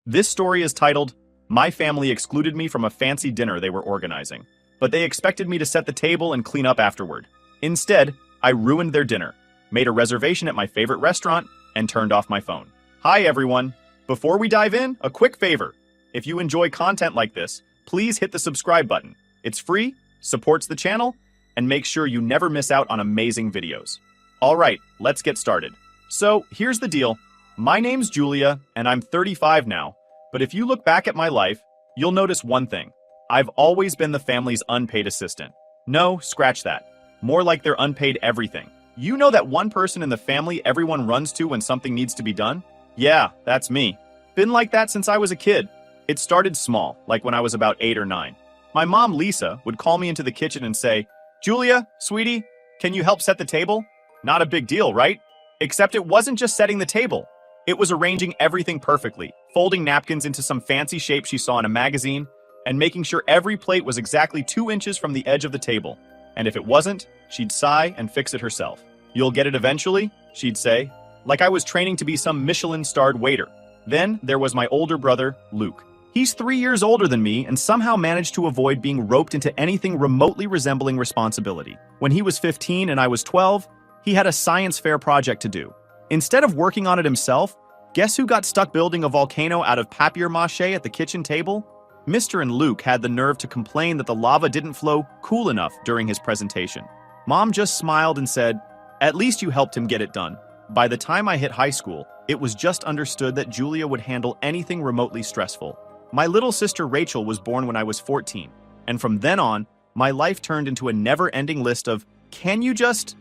This story is titled, My Family Excluded Me from a Fancy Dinner They Were Organizing, but they expected me to set the table and clean up afterward. Instead, I ruined their dinner, made a reservation at my favorite restaurant, and turned off my phone. Hi everyone! Before we dive in, a quick favor. If you enjoy content like this, please hit the subscribe button. It's free, supports the channel, and makes sure you never miss out on amazing videos. Alright, let's get started. So, here's the deal. My name's Julia, and I'm 35 now, but if you look back at my life, you'll notice one thing. I've always been the family's unpaid assistant. No, scratch that. More like their unpaid everything. You know that one person in the family everyone runs to when something needs to be done? Yeah, that's me. Been like that since I was a kid. It started small, like when I was about 8 or 9. My mom, Lisa, would call me into the kitchen and say, "Julia, sweetie, can you help set the table?" Not a big deal, right? Except it wasn't just setting the table. It was arranging everything perfectly, folding napkins into some fancy shape she saw in a magazine, and making sure every plate was exactly 2 inches from the edge of the table. And if it wasn't, she'd sigh and fix it herself. "You'll get it eventually," she'd say, like I was training to be some Michelin-starred waiter. Then there was my older brother, Luke. He's 3 years older than me and somehow managed to avoid being roped into anything remotely resembling responsibility. When he was 15 and I was 12, he had a science fair project to do. Instead of working on it himself, guess who got stuck building a volcano out of papier-mâché at the kitchen table? Mr. and Luke had the nerve to complain that the lava didn't flow cool enough during his presentation. Mom just smiled and said, "At least you helped him get it done." By the time I hit high school, it was just understood that Julia would handle anything remotely stressful. My little sister Rachel was born when I was 14, and from then on, my life turned into a never-ending list of, Can you just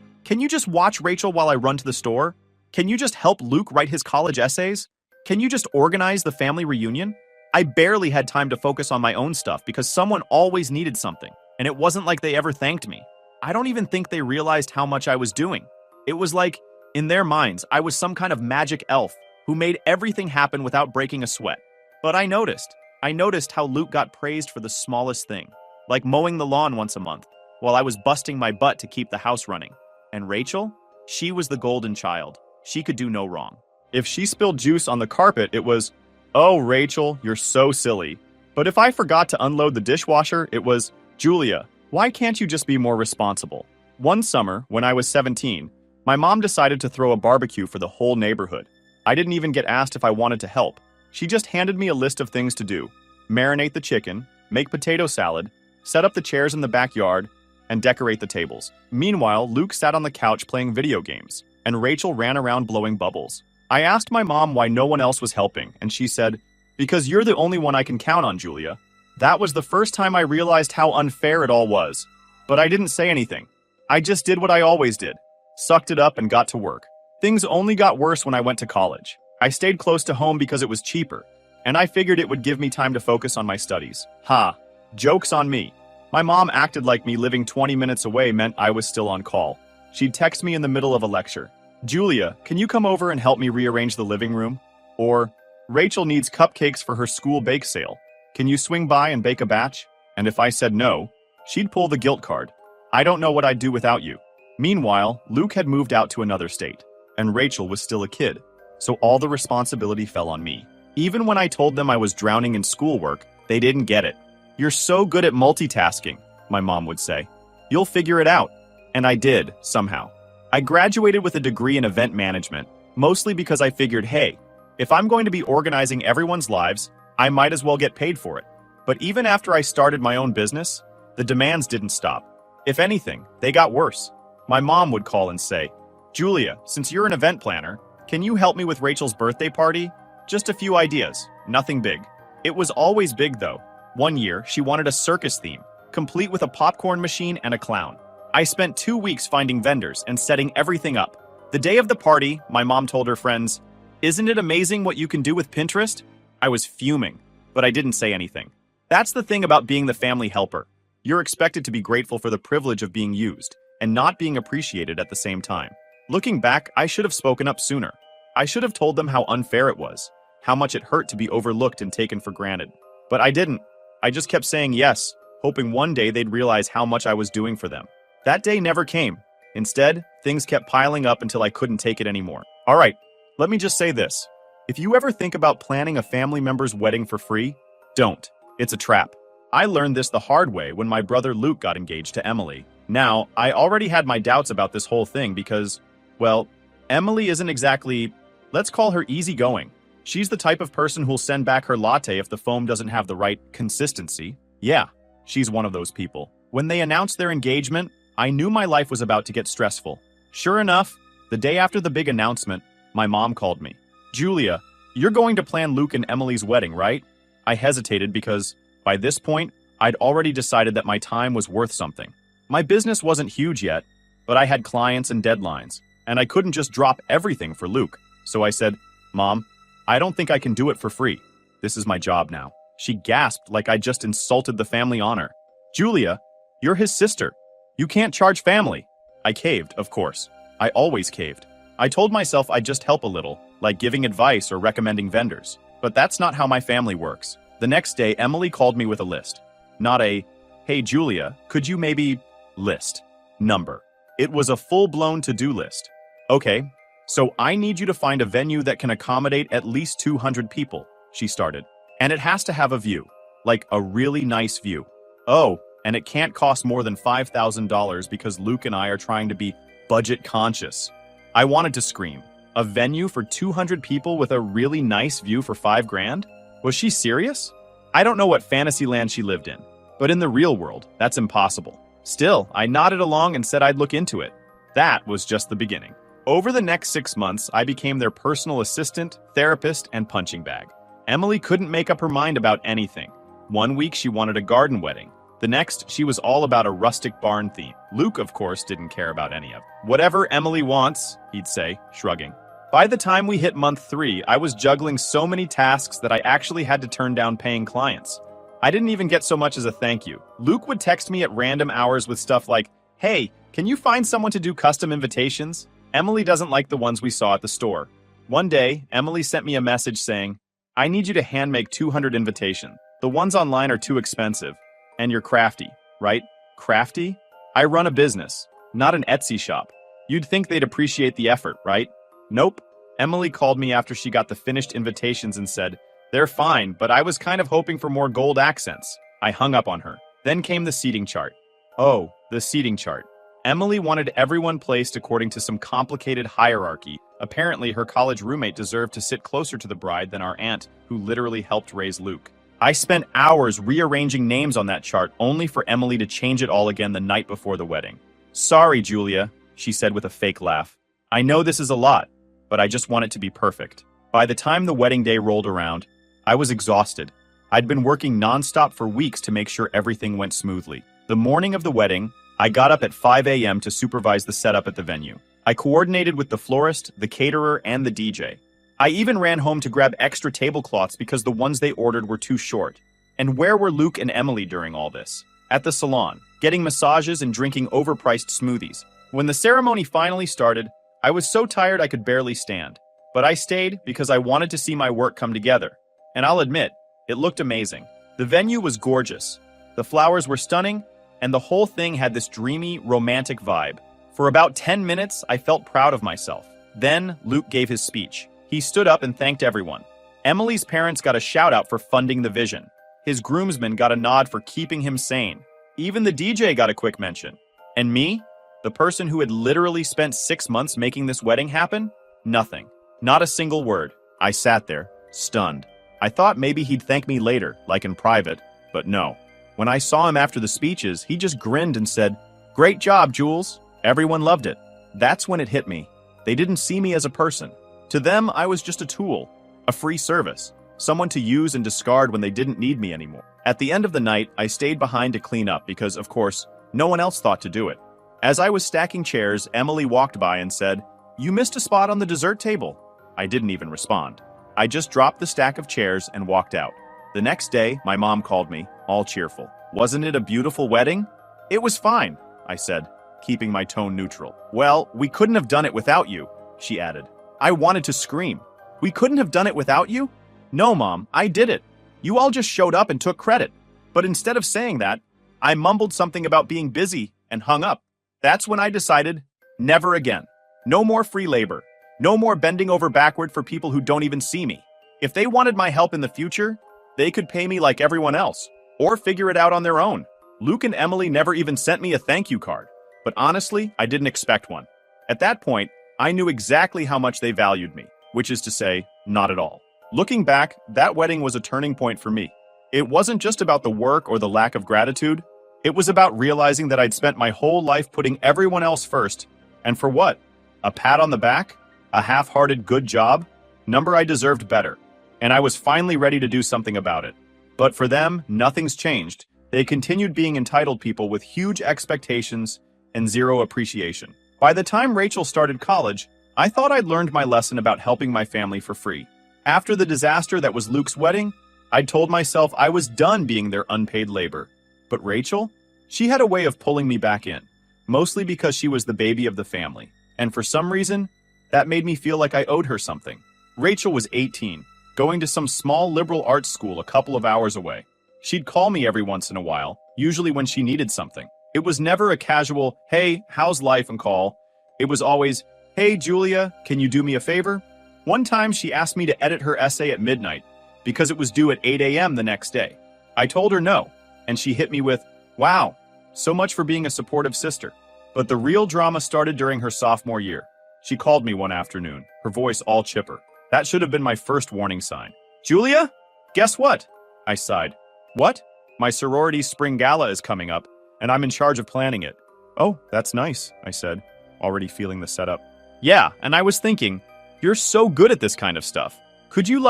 watch Rachel while I run to the store? Can you just help Luke write his college essays? Can you just organize the family reunion?" I barely had time to focus on my own stuff because someone always needed something, and it wasn't like they ever thanked me. I don't even think they realized how much I was doing. It was like, in their minds, I was some kind of magic elf who made everything happen without breaking a sweat. But I noticed how Luke got praised for the smallest thing, like mowing the lawn once a month, while I was busting my butt to keep the house running. And Rachel? She was the golden child. She could do no wrong. If she spilled juice on the carpet, it was, "Oh, Rachel, you're so silly." But if I forgot to unload the dishwasher, it was, "Julia, why can't you just be more responsible?" One summer, when I was 17, my mom decided to throw a barbecue for the whole neighborhood. I didn't even get asked if I wanted to help. She just handed me a list of things to do. Marinate the chicken, make potato salad, set up the chairs in the backyard, and decorate the tables. Meanwhile, Luke sat on the couch playing video games, and Rachel ran around blowing bubbles. I asked my mom why no one else was helping, and she said, "Because you're the only one I can count on, Julia." That was the first time I realized how unfair it all was. But I didn't say anything. I just did what I always did. Sucked it up and got to work. Things only got worse when I went to college. I stayed close to home because it was cheaper, and I figured it would give me time to focus on my studies. Ha! Joke's on me. My mom acted like me living 20 minutes away meant I was still on call. She'd text me in the middle of a lecture. "Julia, can you come over and help me rearrange the living room?" Or, "Rachel needs cupcakes for her school bake sale. Can you swing by and bake a batch?" And if I said no, she'd pull the guilt card. "I don't know what I'd do without you." Meanwhile, Luke had moved out to another state, and Rachel was still a kid, so all the responsibility fell on me. Even when I told them I was drowning in schoolwork, they didn't get it. "You're so good at multitasking," my mom would say. "You'll figure it out." And I did, somehow. I graduated with a degree in event management, mostly because I figured, hey, if I'm going to be organizing everyone's lives, I might as well get paid for it. But even after I started my own business, the demands didn't stop. If anything, they got worse. My mom would call and say, "Julia, since you're an event planner, can you help me with Rachel's birthday party?" Just a few ideas, nothing big. It was always big though. One year, she wanted a circus theme, complete with a popcorn machine and a clown. I spent 2 weeks finding vendors and setting everything up. The day of the party, my mom told her friends, "Isn't it amazing what you can do with Pinterest?" I was fuming, but I didn't say anything. That's the thing about being the family helper. You're expected to be grateful for the privilege of being used, and not being appreciated at the same time. Looking back, I should have spoken up sooner. I should have told them how unfair it was, how much it hurt to be overlooked and taken for granted. But I didn't. I just kept saying yes, hoping one day they'd realize how much I was doing for them. That day never came. Instead, things kept piling up until I couldn't take it anymore. All right, let me just say this. If you ever think about planning a family member's wedding for free, don't. It's a trap. I learned this the hard way when my brother Luke got engaged to Emily. Now, I already had my doubts about this whole thing because, well, Emily isn't exactly, let's call her easygoing. She's the type of person who'll send back her latte if the foam doesn't have the right consistency. Yeah, she's one of those people. When they announced their engagement, I knew my life was about to get stressful. Sure enough, the day after the big announcement, my mom called me. Julia, you're going to plan Luke and Emily's wedding, right? I hesitated because, by this point, I'd already decided that my time was worth something. My business wasn't huge yet, but I had clients and deadlines, and I couldn't just drop everything for Luke. So I said, Mom, I don't think I can do it for free. This is my job now. She gasped like I just insulted the family honor. Julia, you're his sister. You can't charge family. I caved, of course. I always caved. I told myself I'd just help a little, like giving advice or recommending vendors. But that's not how my family works. The next day, Emily called me with a list. Not a, hey Julia, could you maybe list number. It was a full-blown to-do list. Okay, so I need you to find a venue that can accommodate at least 200 people, she started. And it has to have a view, like a really nice view. Oh, and it can't cost more than $5,000 because Luke and I are trying to be budget conscious. I wanted to scream. A venue for 200 people with a really nice view for $5,000? Was she serious? I don't know what fantasy land she lived in, but in the real world, that's impossible. Still, I nodded along and said I'd look into it. That was just the beginning. Over the next 6 months, I became their personal assistant, therapist, and punching bag. Emily couldn't make up her mind about anything. One week she wanted a garden wedding. The next, she was all about a rustic barn theme. Luke, of course, didn't care about any of it. Whatever Emily wants, he'd say, shrugging. By the time we hit month 3, I was juggling so many tasks that I actually had to turn down paying clients. I didn't even get so much as a thank you. Luke would text me at random hours with stuff like, hey, can you find someone to do custom invitations? Emily doesn't like the ones we saw at the store. One day, Emily sent me a message saying, I need you to hand make 200 invitations. The ones online are too expensive. And you're crafty, right? Crafty? I run a business, not an Etsy shop. You'd think they'd appreciate the effort, right? Nope. Emily called me after she got the finished invitations and said, they're fine, but I was kind of hoping for more gold accents. I hung up on her. Then came the seating chart. Oh, the seating chart. Emily wanted everyone placed according to some complicated hierarchy. Apparently, her college roommate deserved to sit closer to the bride than our aunt, who literally helped raise Luke. I spent hours rearranging names on that chart only for Emily to change it all again the night before the wedding. Sorry, Julia, she said with a fake laugh. I know this is a lot, but I just want it to be perfect. By the time the wedding day rolled around, I was exhausted. I'd been working nonstop for weeks to make sure everything went smoothly. The morning of the wedding, I got up at 5 a.m. to supervise the setup at the venue. I coordinated with the florist, the caterer, and the DJ. I even ran home to grab extra tablecloths because the ones they ordered were too short. And where were Luke and Emily during all this? At the salon, getting massages and drinking overpriced smoothies. When the ceremony finally started, I was so tired I could barely stand. But I stayed because I wanted to see my work come together. And I'll admit, it looked amazing. The venue was gorgeous. The flowers were stunning, and the whole thing had this dreamy, romantic vibe. For about 10 minutes, I felt proud of myself. Then, Luke gave his speech. He stood up and thanked everyone. Emily's parents got a shout-out for funding the vision. His groomsmen got a nod for keeping him sane. Even the DJ got a quick mention. And me? The person who had literally spent 6 months making this wedding happen? Nothing. Not a single word. I sat there, stunned. I thought maybe he'd thank me later, like in private, but no. When I saw him after the speeches, he just grinned and said, "Great job, Jules." Everyone loved it. That's when it hit me. They didn't see me as a person. To them, I was just a tool, a free service, someone to use and discard when they didn't need me anymore. At the end of the night, I stayed behind to clean up because, of course, no one else thought to do it. As I was stacking chairs, Emily walked by and said, "You missed a spot on the dessert table." I didn't even respond. I just dropped the stack of chairs and walked out. The next day, my mom called me, all cheerful. "Wasn't it a beautiful wedding?" "It was fine," I said, keeping my tone neutral. "Well, we couldn't have done it without you," she added. I wanted to scream. "We couldn't have done it without you?" "No, Mom, I did it. You all just showed up and took credit." But instead of saying that, I mumbled something about being busy and hung up. That's when I decided, never again. No more free labor. No more bending over backward for people who don't even see me. If they wanted my help in the future, they could pay me like everyone else, or figure it out on their own. Luke and Emily never even sent me a thank you card, but honestly, I didn't expect one. At that point, I knew exactly how much they valued me, which is to say, not at all. Looking back, that wedding was a turning point for me. It wasn't just about the work or the lack of gratitude. It was about realizing that I'd spent my whole life putting everyone else first. And for what? A pat on the back? A half-hearted good job? Number I deserved better. And I was finally ready to do something about it. But for them, nothing's changed. They continued being entitled people with huge expectations and zero appreciation. By the time Rachel started college, I thought I'd learned my lesson about helping my family for free. After the disaster that was Luke's wedding, I'd told myself I was done being their unpaid labor. But Rachel? She had a way of pulling me back in, mostly because she was the baby of the family. And for some reason, that made me feel like I owed her something. Rachel was 18, going to some small liberal arts school a couple of hours away. She'd call me every once in a while, usually when she needed something. It was never a casual, hey, how's life, and call. It was always, hey, Julia, can you do me a favor? One time she asked me to edit her essay at midnight because it was due at 8 a.m. the next day. I told her no, and she hit me with, wow, so much for being a supportive sister. But the real drama started during her sophomore year. She called me one afternoon, her voice all chipper. That should have been my first warning sign. Julia? Guess what? I sighed. What? My sorority's spring gala is coming up, and I'm in charge of planning it. Oh, that's nice, I said, already feeling the setup. Yeah, and I was thinking, you're so good at this kind of stuff. Could you,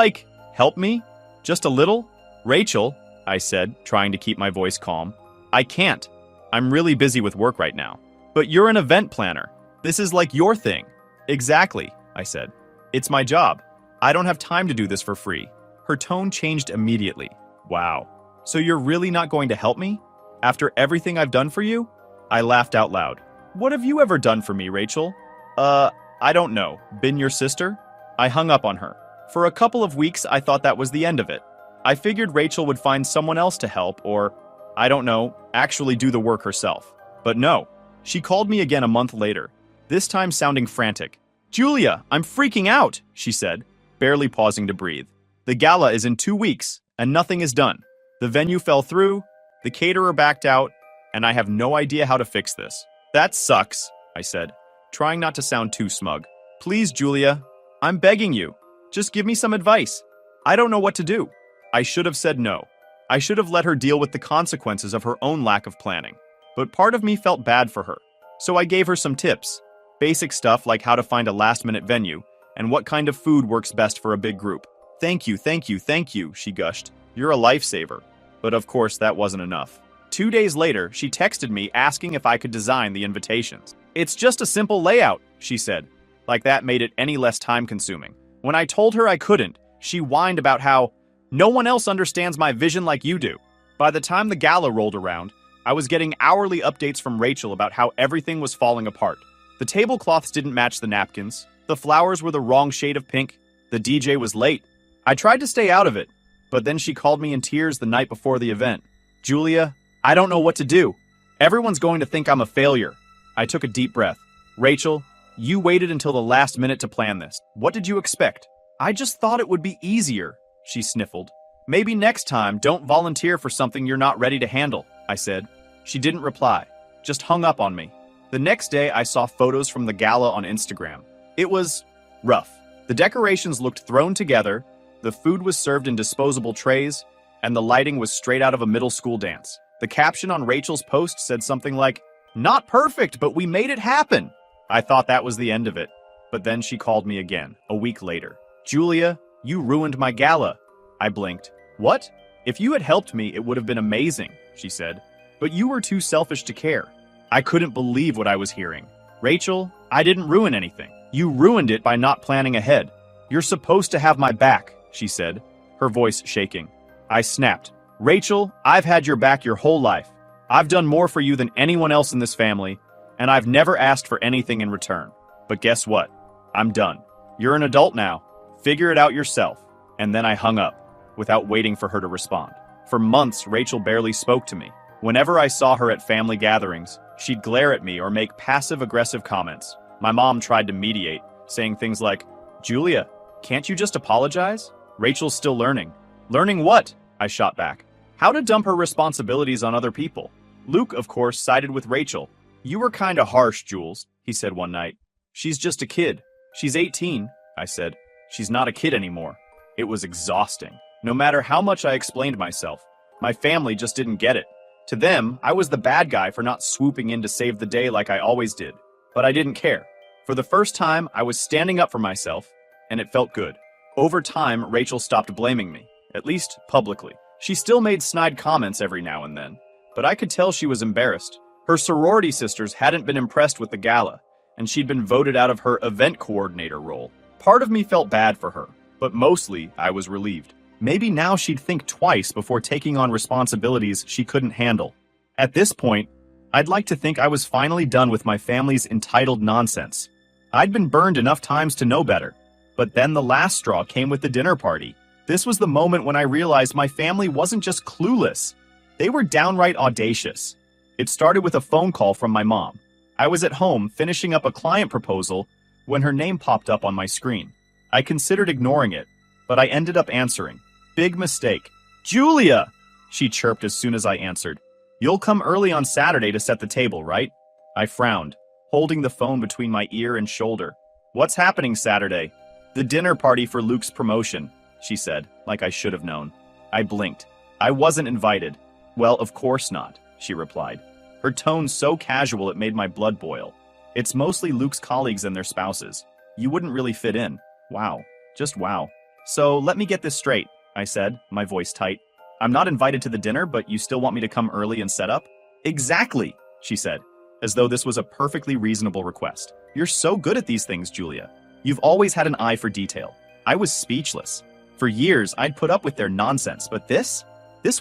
help me? Just a little? Rachel, I said, trying to keep my voice calm. I can't. I'm really busy with work right now. But you're an event planner. This is like your thing. Exactly, I said. It's my job. I don't have time to do this for free. Her tone changed immediately. Wow. So you're really not going to help me? After everything I've done for you? I laughed out loud. What have you ever done for me, Rachel? I don't know. Been your sister? I hung up on her. For a couple of weeks, I thought that was the end of it. I figured Rachel would find someone else to help or, I don't know, actually do the work herself. But no. She called me again a month later, this time sounding frantic. Julia, I'm freaking out, she said, barely pausing to breathe. The gala is in 2 weeks, and nothing is done. The venue fell through, the caterer backed out, and I have no idea how to fix this. That sucks, I said, trying not to sound too smug. Please, Julia, I'm begging you. Just give me some advice. I don't know what to do. I should have said no. I should have let her deal with the consequences of her own lack of planning. But part of me felt bad for her. So I gave her some tips. Basic stuff like how to find a last-minute venue and what kind of food works best for a big group. Thank you, thank you, thank you, she gushed. You're a lifesaver. But of course, that wasn't enough. 2 days later, she texted me asking if I could design the invitations. It's just a simple layout, she said. Like that made it any less time-consuming. When I told her I couldn't, she whined about how no one else understands my vision like you do. By the time the gala rolled around, I was getting hourly updates from Rachel about how everything was falling apart. The tablecloths didn't match the napkins, the flowers were the wrong shade of pink, the DJ was late. I tried to stay out of it, but then she called me in tears the night before the event. Julia, I don't know what to do. Everyone's going to think I'm a failure. I took a deep breath. Rachel, you waited until the last minute to plan this. What did you expect? I just thought it would be easier, she sniffled. Maybe next time don't volunteer for something you're not ready to handle, I said. She didn't reply, just hung up on me. The next day I saw photos from the gala on Instagram. It was rough. The decorations looked thrown together, the food was served in disposable trays, and the lighting was straight out of a middle school dance. The caption on Rachel's post said something like, "Not perfect, but we made it happen." I thought that was the end of it, but then she called me again, a week later. Julia, you ruined my gala. I blinked. What? If you had helped me, it would have been amazing, she said. But you were too selfish to care. I couldn't believe what I was hearing. Rachel, I didn't ruin anything. You ruined it by not planning ahead. You're supposed to have my back, she said, her voice shaking. I snapped. Rachel, I've had your back your whole life. I've done more for you than anyone else in this family, and I've never asked for anything in return. But guess what? I'm done. You're an adult now. Figure it out yourself. And then I hung up, without waiting for her to respond. For months, Rachel barely spoke to me. Whenever I saw her at family gatherings, she'd glare at me or make passive-aggressive comments. My mom tried to mediate, saying things like, "Julia, can't you just apologize?" Rachel's still learning. Learning what? I shot back. How to dump her responsibilities on other people. Luke, of course, sided with Rachel. "You were kinda harsh, Jules," he said one night. "She's just a kid." "She's 18, I said. "She's not a kid anymore." It was exhausting. No matter how much I explained myself, my family just didn't get it. To them, I was the bad guy for not swooping in to save the day like I always did. But I didn't care. For the first time, I was standing up for myself, and it felt good. Over time, Rachel stopped blaming me, at least publicly. She still made snide comments every now and then, but I could tell she was embarrassed. Her sorority sisters hadn't been impressed with the gala, and she'd been voted out of her event coordinator role. Part of me felt bad for her, but mostly I was relieved. Maybe now she'd think twice before taking on responsibilities she couldn't handle. At this point, I'd like to think I was finally done with my family's entitled nonsense. I'd been burned enough times to know better. But then the last straw came with the dinner party. This was the moment when I realized my family wasn't just clueless. They were downright audacious. It started with a phone call from my mom. I was at home finishing up a client proposal when her name popped up on my screen. I considered ignoring it, but I ended up answering. Big mistake. "Julia!" she chirped as soon as I answered. "You'll come early on Saturday to set the table, right?" I frowned, holding the phone between my ear and shoulder. "What's happening Saturday?" "The dinner party for Luke's promotion," she said, like I should have known. I blinked. "I wasn't invited." "Well, of course not," she replied. Her tone so casual it made my blood boil. "It's mostly Luke's colleagues and their spouses. You wouldn't really fit in." Wow. Just wow. "So let me get this straight," I said, my voice tight. "I'm not invited to the dinner, but you still want me to come early and set up?" "Exactly," she said, as though this was a perfectly reasonable request. "You're so good at these things, Julia. You've always had an eye for detail." I was speechless. For years, I'd put up with their nonsense, but this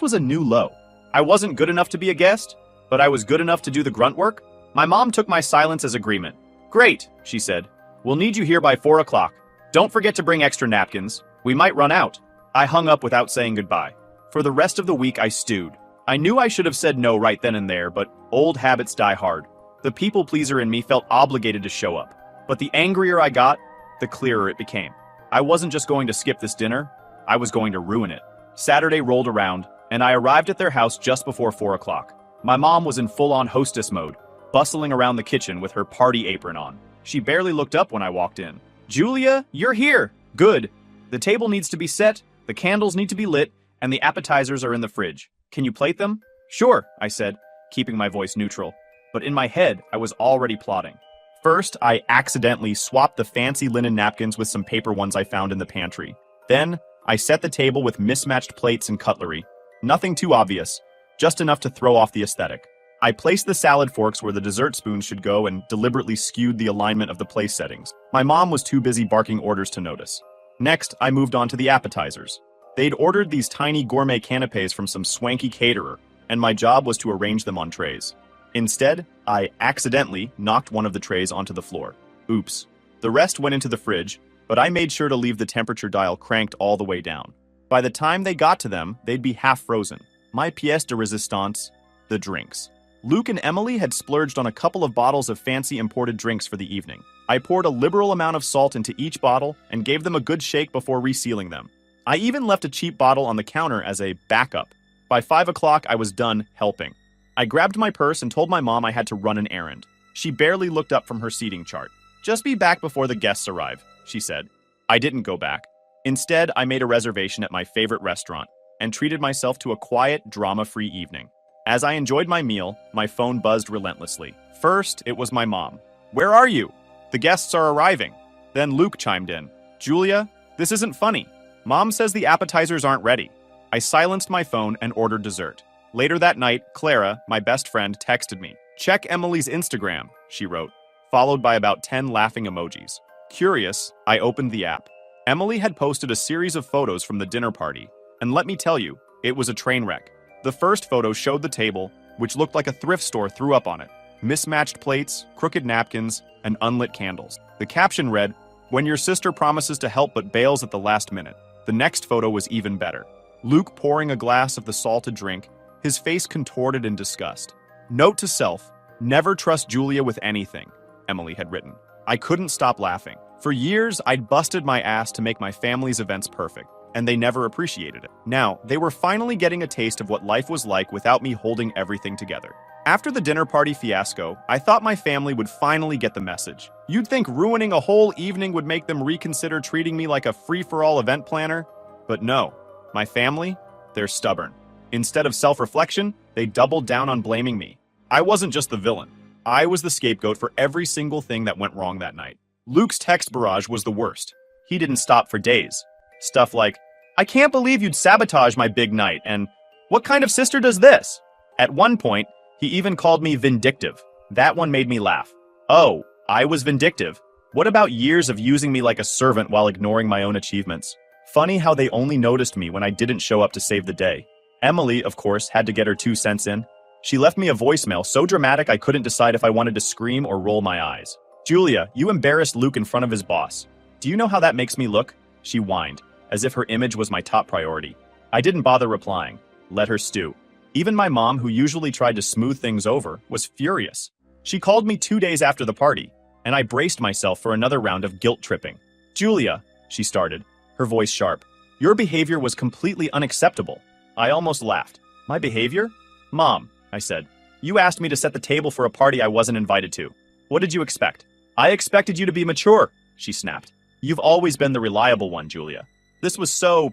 was a new low. I wasn't good enough to be a guest, but I was good enough to do the grunt work. My mom took my silence as agreement. "Great," she said. "We'll need you here by 4 o'clock. Don't forget to bring extra napkins. We might run out." I hung up without saying goodbye. For the rest of the week, I stewed. I knew I should have said no right then and there, but old habits die hard. The people pleaser in me felt obligated to show up. But the angrier I got, the clearer it became. I wasn't just going to skip this dinner, I was going to ruin it. Saturday rolled around, and I arrived at their house just before 4 o'clock. My mom was in full-on hostess mode, bustling around the kitchen with her party apron on. She barely looked up when I walked in. "Julia, you're here! Good. The table needs to be set, the candles need to be lit, and the appetizers are in the fridge. Can you plate them?" "Sure," I said, keeping my voice neutral. But in my head, I was already plotting. First, I accidentally swapped the fancy linen napkins with some paper ones I found in the pantry. Then, I set the table with mismatched plates and cutlery. Nothing too obvious, just enough to throw off the aesthetic. I placed the salad forks where the dessert spoons should go and deliberately skewed the alignment of the place settings. My mom was too busy barking orders to notice. Next, I moved on to the appetizers. They'd ordered these tiny gourmet canapes from some swanky caterer, and my job was to arrange them on trays. Instead, I accidentally knocked one of the trays onto the floor. Oops. The rest went into the fridge, but I made sure to leave the temperature dial cranked all the way down. By the time they got to them, they'd be half frozen. My pièce de résistance, the drinks. Luke and Emily had splurged on a couple of bottles of fancy imported drinks for the evening. I poured a liberal amount of salt into each bottle and gave them a good shake before resealing them. I even left a cheap bottle on the counter as a backup. By 5 o'clock, I was done helping. I grabbed my purse and told my mom I had to run an errand. She barely looked up from her seating chart. "Just be back before the guests arrive," she said. I didn't go back. Instead, I made a reservation at my favorite restaurant and treated myself to a quiet, drama-free evening. As I enjoyed my meal, my phone buzzed relentlessly. First, it was my mom. "Where are you? The guests are arriving." Then Luke chimed in. "Julia, this isn't funny. Mom says the appetizers aren't ready." I silenced my phone and ordered dessert. Later that night, Clara, my best friend, texted me. "Check Emily's Instagram," she wrote, followed by about 10 laughing emojis. Curious, I opened the app. Emily had posted a series of photos from the dinner party, and let me tell you, it was a train wreck. The first photo showed the table, which looked like a thrift store threw up on it. Mismatched plates, crooked napkins, and unlit candles. The caption read, "When your sister promises to help but bails at the last minute." The next photo was even better. Luke pouring a glass of the salted drink, his face contorted in disgust. "Note to self, never trust Julia with anything," Emily had written. I couldn't stop laughing. For years, I'd busted my ass to make my family's events perfect, and they never appreciated it. Now, they were finally getting a taste of what life was like without me holding everything together. After the dinner party fiasco, I thought my family would finally get the message. You'd think ruining a whole evening would make them reconsider treating me like a free-for-all event planner, but no. My family, they're stubborn. Instead of self-reflection, they doubled down on blaming me. I wasn't just the villain. I was the scapegoat for every single thing that went wrong that night. Luke's text barrage was the worst. He didn't stop for days. Stuff like, "I can't believe you'd sabotage my big night," and "What kind of sister does this?" At one point, he even called me vindictive. That one made me laugh. Oh, I was vindictive? What about years of using me like a servant while ignoring my own achievements? Funny how they only noticed me when I didn't show up to save the day. Emily, of course, had to get her 2 cents in. She left me a voicemail so dramatic I couldn't decide if I wanted to scream or roll my eyes. "Julia, you embarrassed Luke in front of his boss. Do you know how that makes me look?" She whined, as if her image was my top priority. I didn't bother replying. Let her stew. Even my mom, who usually tried to smooth things over, was furious. She called me 2 days after the party, and I braced myself for another round of guilt tripping. "Julia," she started, her voice sharp, "your behavior was completely unacceptable." I almost laughed. "My behavior?" "Mom," I said, "you asked me to set the table for a party I wasn't invited to. What did you expect?" "I expected you to be mature," she snapped. "You've always been the reliable one, Julia. This was so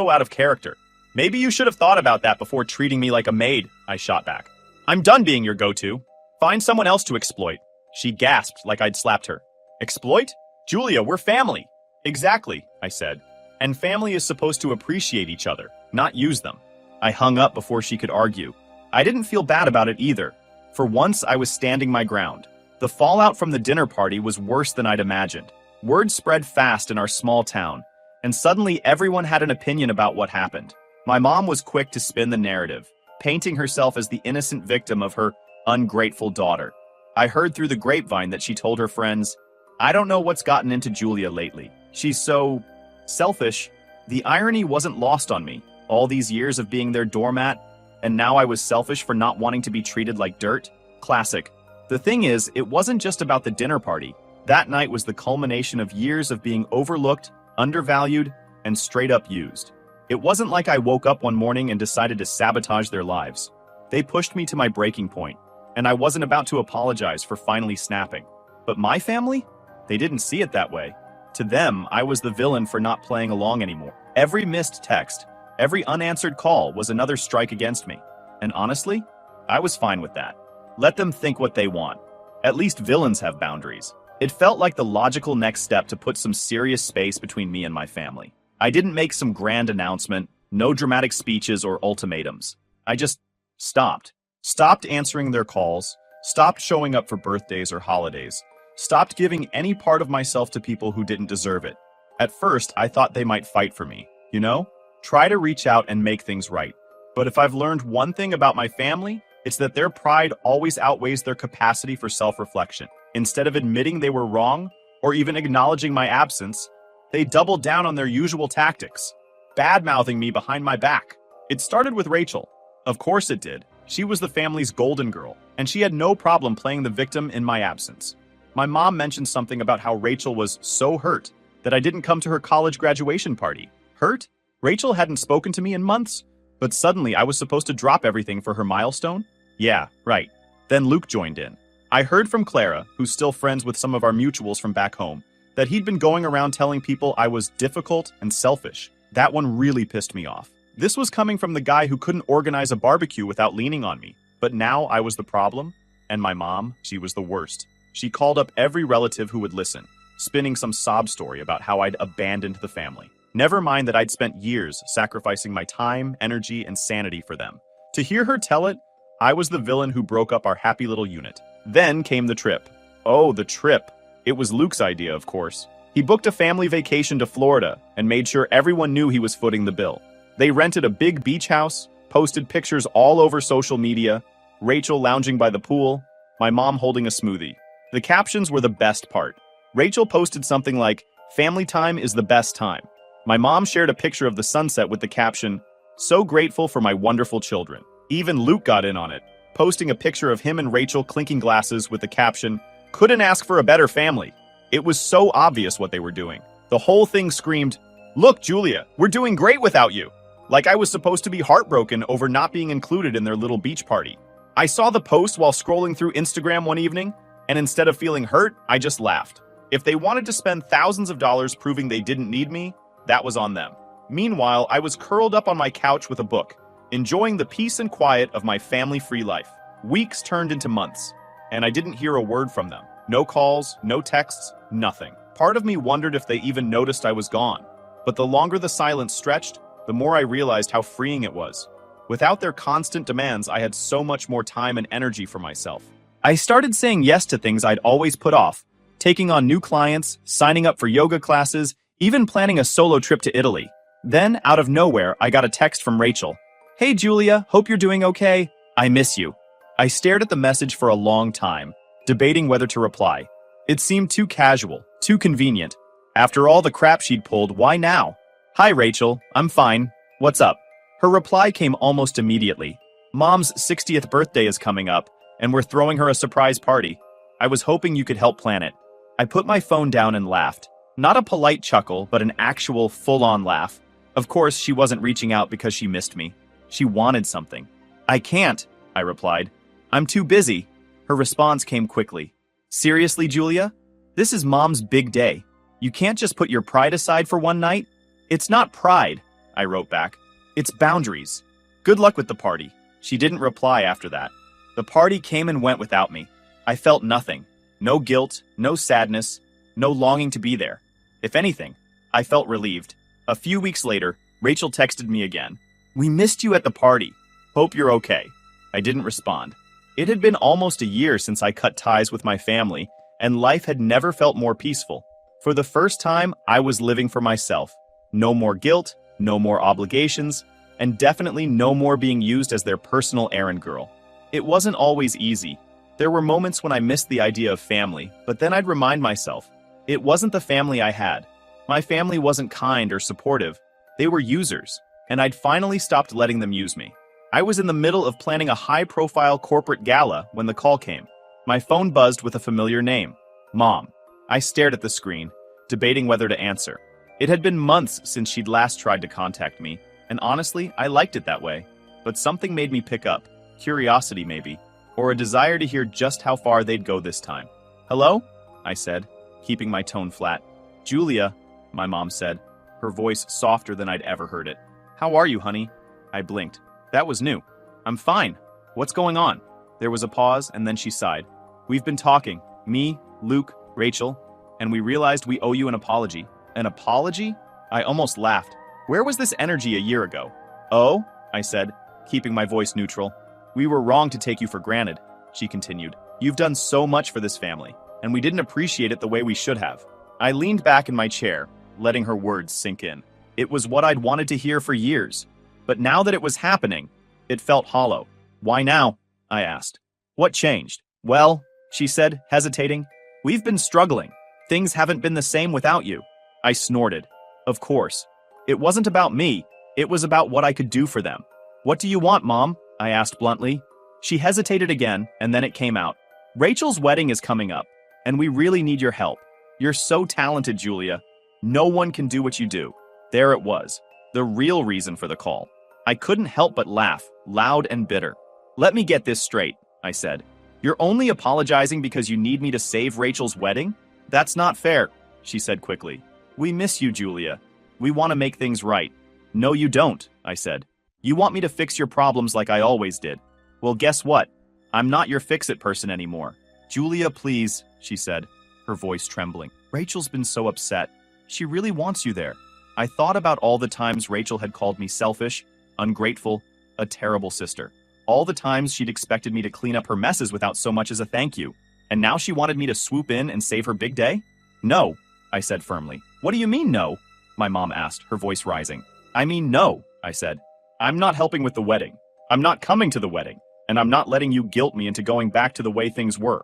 out of character. Maybe you should have thought about that before treating me like a maid," I shot back. "I'm done being your go-to. Find someone else to exploit." She gasped like I'd slapped her. "Exploit? Julia, we're family." "Exactly," I said. "And family is supposed to appreciate each other, not use them." I hung up before she could argue. I didn't feel bad about it either. For once, I was standing my ground. The fallout from the dinner party was worse than I'd imagined. Word spread fast in our small town, and suddenly everyone had an opinion about what happened. My mom was quick to spin the narrative, painting herself as the innocent victim of her ungrateful daughter. I heard through the grapevine that she told her friends, "I don't know what's gotten into Julia lately. She's so selfish." The irony wasn't lost on me. All these years of being their doormat, and now I was selfish for not wanting to be treated like dirt? Classic. The thing is, it wasn't just about the dinner party. That night was the culmination of years of being overlooked, undervalued, and straight up used. It wasn't like I woke up one morning and decided to sabotage their lives. They pushed me to my breaking point, and I wasn't about to apologize for finally snapping. But my family? They didn't see it that way. To them, I was the villain for not playing along anymore. Every missed text, every unanswered call was another strike against me. And honestly, I was fine with that. Let them think what they want. At least villains have boundaries. It felt like the logical next step to put some serious space between me and my family. I didn't make some grand announcement, no dramatic speeches or ultimatums. I just stopped. Stopped answering their calls, stopped showing up for birthdays or holidays, stopped giving any part of myself to people who didn't deserve it. At first, I thought they might fight for me, try to reach out and make things right. But if I've learned one thing about my family, it's that their pride always outweighs their capacity for self-reflection. Instead of admitting they were wrong, or even acknowledging my absence, they doubled down on their usual tactics, bad-mouthing me behind my back. It started with Rachel. Of course it did. She was the family's golden girl, and she had no problem playing the victim in my absence. My mom mentioned something about how Rachel was so hurt that I didn't come to her college graduation party. Hurt? Rachel hadn't spoken to me in months, but suddenly I was supposed to drop everything for her milestone? Yeah, right. Then Luke joined in. I heard from Clara, who's still friends with some of our mutuals from back home, that he'd been going around telling people I was difficult and selfish. That one really pissed me off. This was coming from the guy who couldn't organize a barbecue without leaning on me. But now I was the problem, and my mom, she was the worst. She called up every relative who would listen, spinning some sob story about how I'd abandoned the family. Never mind that I'd spent years sacrificing my time, energy, and sanity for them. To hear her tell it, I was the villain who broke up our happy little unit. Then came the trip. Oh, the trip. It was Luke's idea, of course. He booked a family vacation to Florida and made sure everyone knew he was footing the bill. They rented a big beach house, posted pictures all over social media, Rachel lounging by the pool, my mom holding a smoothie. The captions were the best part. Rachel posted something like, "Family time is the best time." My mom shared a picture of the sunset with the caption, "So grateful for my wonderful children." Even Luke got in on it, posting a picture of him and Rachel clinking glasses with the caption, "Couldn't ask for a better family." It was so obvious what they were doing. The whole thing screamed, "Look, Julia, we're doing great without you." Like I was supposed to be heartbroken over not being included in their little beach party. I saw the post while scrolling through Instagram one evening, and instead of feeling hurt, I just laughed. If they wanted to spend thousands of dollars proving they didn't need me, that was on them. Meanwhile, I was curled up on my couch with a book, enjoying the peace and quiet of my family-free life. Weeks turned into months, and I didn't hear a word from them. No calls, no texts, nothing. Part of me wondered if they even noticed I was gone. But the longer the silence stretched, the more I realized how freeing it was. Without their constant demands, I had so much more time and energy for myself. I started saying yes to things I'd always put off, taking on new clients, signing up for yoga classes, even planning a solo trip to Italy. Then, out of nowhere, I got a text from Rachel. "Hey Julia, hope you're doing okay. I miss you." I stared at the message for a long time, debating whether to reply. It seemed too casual, too convenient. After all the crap she'd pulled, why now? "Hi Rachel, I'm fine. What's up?" Her reply came almost immediately. "Mom's 60th birthday is coming up, and we're throwing her a surprise party. I was hoping you could help plan it." I put my phone down and laughed. Not a polite chuckle, but an actual full-on laugh. Of course, she wasn't reaching out because she missed me. She wanted something. "I can't," I replied. "I'm too busy." Her response came quickly. "Seriously, Julia? This is Mom's big day. You can't just put your pride aside for one night?" "It's not pride," I wrote back. "It's boundaries. Good luck with the party." She didn't reply after that. The party came and went without me. I felt nothing. No guilt, no sadness, no longing to be there. If anything, I felt relieved. A few weeks later, Rachel texted me again. "We missed you at the party. Hope you're okay." I didn't respond. It had been almost a year since I cut ties with my family, and life had never felt more peaceful. For the first time, I was living for myself. No more guilt, no more obligations, and definitely no more being used as their personal errand girl. It wasn't always easy. There were moments when I missed the idea of family, but then I'd remind myself, it wasn't the family I had. My family wasn't kind or supportive. They were users, and I'd finally stopped letting them use me. I was in the middle of planning a high-profile corporate gala when the call came. My phone buzzed with a familiar name, Mom. I stared at the screen, debating whether to answer. It had been months since she'd last tried to contact me, and honestly, I liked it that way. But something made me pick up, curiosity maybe, or a desire to hear just how far they'd go this time. "Hello?" I said, keeping my tone flat. "Julia," my mom said, her voice softer than I'd ever heard it. "How are you, honey?" I blinked. That was new. "I'm fine. What's going on?" There was a pause, and then she sighed. "We've been talking, me, Luke, Rachel, and we realized we owe you an apology." "An apology?" I almost laughed. Where was this energy a year ago? "Oh," I said, keeping my voice neutral. "We were wrong to take you for granted," she continued. "You've done so much for this family, and we didn't appreciate it the way we should have." I leaned back in my chair, letting her words sink in. It was what I'd wanted to hear for years. But now that it was happening, it felt hollow. "Why now?" I asked. "What changed?" "Well," she said, hesitating, "we've been struggling. Things haven't been the same without you." I snorted. Of course. It wasn't about me. It was about what I could do for them. "What do you want, Mom?" I asked bluntly. She hesitated again, and then it came out. "Rachel's wedding is coming up, and we really need your help. You're so talented, Julia. No one can do what you do." There it was, the real reason for the call. I couldn't help but laugh, loud and bitter. "Let me get this straight," I said. "You're only apologizing because you need me to save Rachel's wedding? That's not fair," she said quickly. "We miss you, Julia. We want to make things right." "No, you don't," I said. "You want me to fix your problems like I always did. Well, guess what? I'm not your fix-it person anymore." "Julia, please," she said, her voice trembling. "Rachel's been so upset. She really wants you there." I thought about all the times Rachel had called me selfish, ungrateful, a terrible sister. All the times she'd expected me to clean up her messes without so much as a thank you. And now she wanted me to swoop in and save her big day? "No," I said firmly. "What do you mean, no?" my mom asked, her voice rising. "I mean, no," I said. "I'm not helping with the wedding. I'm not coming to the wedding. And I'm not letting you guilt me into going back to the way things were."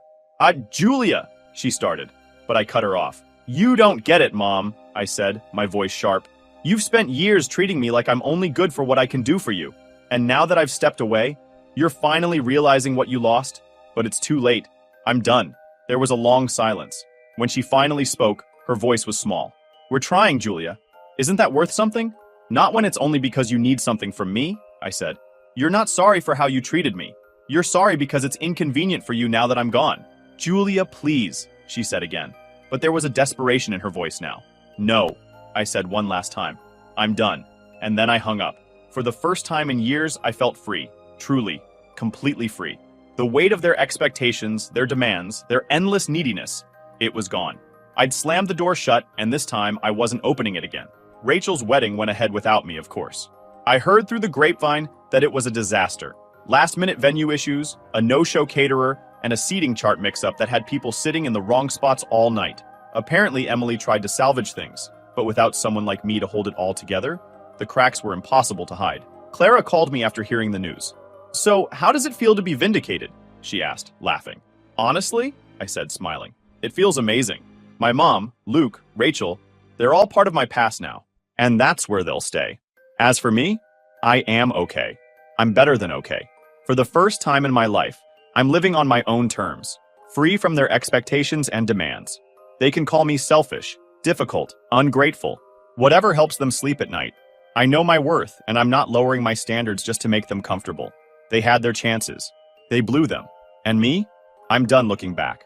Julia," she started, but I cut her off. "You don't get it, Mom," I said, my voice sharp. "You've spent years treating me like I'm only good for what I can do for you. And now that I've stepped away, you're finally realizing what you lost? But it's too late. I'm done." There was a long silence. When she finally spoke, her voice was small. We're trying, Julia. Isn't that worth something? Not when it's only because you need something from me, I said. You're not sorry for how you treated me. You're sorry because it's inconvenient for you now that I'm gone. Julia, please, she said again. But there was a desperation in her voice now. No, I said one last time. I'm done. And then I hung up. For the first time in years, I felt free. Truly, completely free. The weight of their expectations, their demands, their endless neediness, it was gone. I'd slammed the door shut, and this time I wasn't opening it again. Rachel's wedding went ahead without me, of course. I heard through the grapevine that it was a disaster. Last-minute venue issues, a no-show caterer, and a seating chart mix-up that had people sitting in the wrong spots all night. Apparently, Emily tried to salvage things, but without someone like me to hold it all together, the cracks were impossible to hide. Clara called me after hearing the news. So, how does it feel to be vindicated? She asked, laughing. Honestly, I said, smiling. It feels amazing. My mom, Luke, Rachel, they're all part of my past now, and that's where they'll stay. As for me, I am okay. I'm better than okay. For the first time in my life, I'm living on my own terms, free from their expectations and demands. They can call me selfish, difficult, ungrateful, whatever helps them sleep at night. I know my worth, and I'm not lowering my standards just to make them comfortable. They had their chances. They blew them. And me? I'm done looking back.